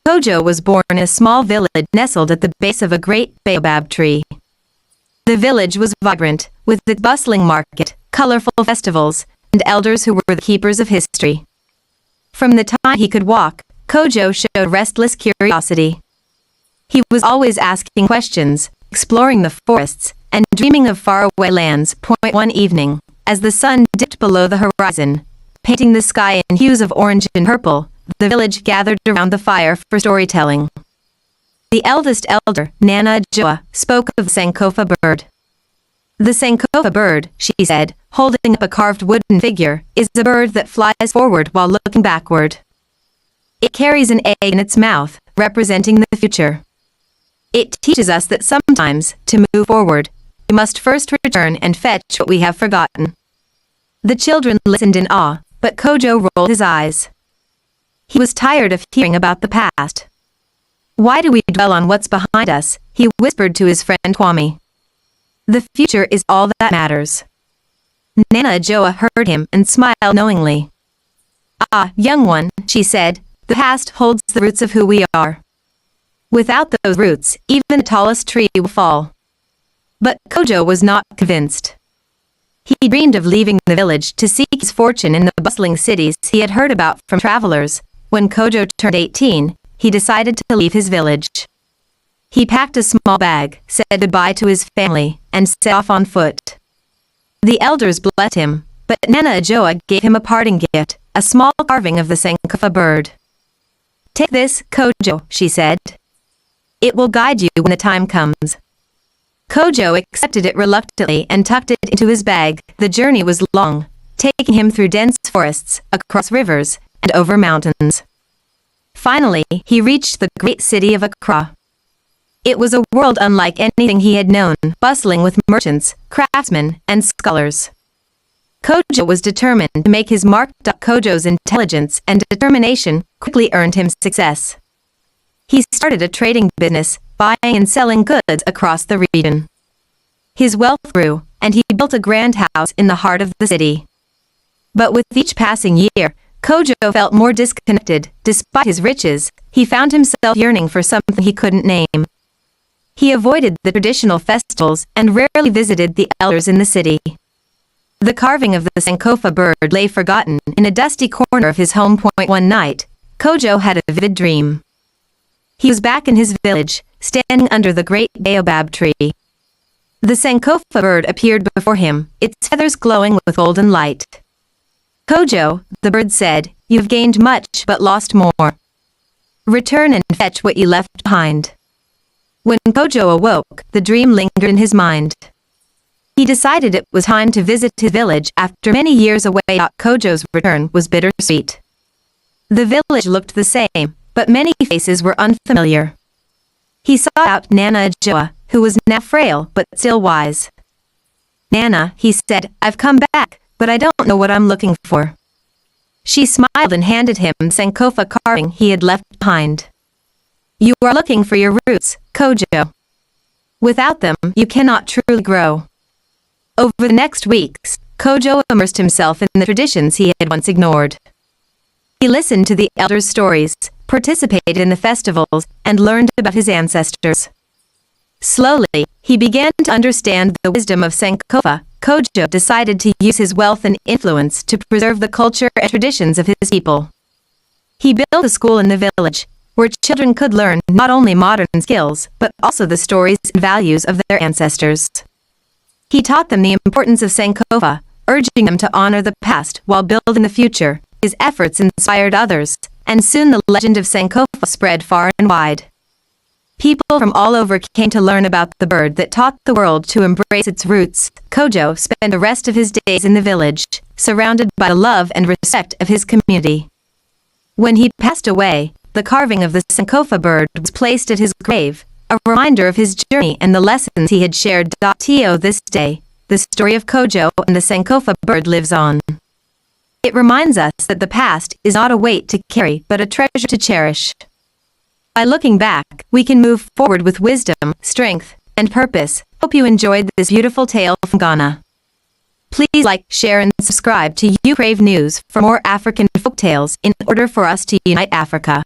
Kojo was born in a small village nestled at the base of a great baobab tree. The village was vibrant, with its bustling market, colorful festivals, and elders who were the keepers of history. From the time he could walk, Kojo showed restless curiosity. He was always asking questions, exploring the forests, and dreaming of faraway lands. One evening, as the sun dipped below the horizon, painting the sky in hues of orange and purple, the village gathered around the fire for storytelling. The eldest elder, Nana Joa, spoke of the Sankofa bird. The Sankofa bird, she said, holding up a carved wooden figure, is a bird that flies forward while looking backward. It carries an egg in its mouth, representing the future. It teaches us that sometimes, to move forward, we must first return and fetch what we have forgotten. The children listened in awe, but Kojo rolled his eyes. He was tired of hearing about the past. Why do we dwell on what's behind us? He whispered to his friend Kwame. The future is all that matters. Nana Joa heard him and smiled knowingly. Ah, young one, she said, the past holds the roots of who we are. Without those roots, even the tallest tree will fall. But Kojo was not convinced. He dreamed of leaving the village to seek his fortune in the bustling cities he had heard about from travelers. When Kojo turned 18, he decided to leave his village. He packed a small bag, said goodbye to his family, and set off on foot. The elders blessed him, but Nana Joa gave him a parting gift, a small carving of the Sankofa bird. Take this, Kojo, she said. It will guide you when the time comes. Kojo accepted it reluctantly and tucked it into his bag. The journey was long, taking him through dense forests, across rivers, and over mountains. Finally, he reached the great city of Accra. It was a world unlike anything he had known, bustling with merchants, craftsmen, and scholars. Kojo was determined to make his mark. Kojo's intelligence and determination quickly earned him success. He started a trading business, buying and selling goods across the region. His wealth grew, and he built a grand house in the heart of the city. But with each passing year, Kojo felt more disconnected. Despite his riches, he found himself yearning for something he couldn't name. He avoided the traditional festivals and rarely visited the elders in the city. The carving of the Sankofa bird lay forgotten in a dusty corner of his home. One night, Kojo had a vivid dream. He was back in his village, standing under the great baobab tree. The Sankofa bird appeared before him, its feathers glowing with golden light. Kojo, the bird said, you have gained much but lost more. Return and fetch what you left behind. When Kojo awoke, the dream lingered in his mind. He decided it was time to visit his village after many years away. Kojo's return was bittersweet. The village looked the same, but many faces were unfamiliar. He sought out Nana Joa, who was now frail but still wise. Nana, he said, I've come back, but I don't know what I'm looking for. She smiled and handed him the Sankofa carving he had left behind. You are looking for your roots, Kojo. Without them, you cannot truly grow. Over the next weeks, Kojo immersed himself in the traditions he had once ignored. He listened to the elders' stories, participated in the festivals, and learned about his ancestors. Slowly, he began to understand the wisdom of Sankofa. Kojo decided to use his wealth and influence to preserve the culture and traditions of his people. He built a school in the village, where children could learn not only modern skills, but also the stories and values of their ancestors. He taught them the importance of Sankofa, urging them to honor the past while building the future. His efforts inspired others, and soon the legend of Sankofa spread far and wide. People from all over came to learn about the bird that taught the world to embrace its roots. Kojo spent the rest of his days in the village, surrounded by the love and respect of his community. When he passed away, the carving of the Sankofa bird was placed at his grave, a reminder of his journey and the lessons he had shared. To this day, the story of Kojo and the Sankofa bird lives on. It reminds us that the past is not a weight to carry but a treasure to cherish. By looking back, we can move forward with wisdom, strength, and purpose. Hope you enjoyed this beautiful tale from Ghana. Please like, share, and subscribe to You Crave News for more African folktales in order for us to unite Africa.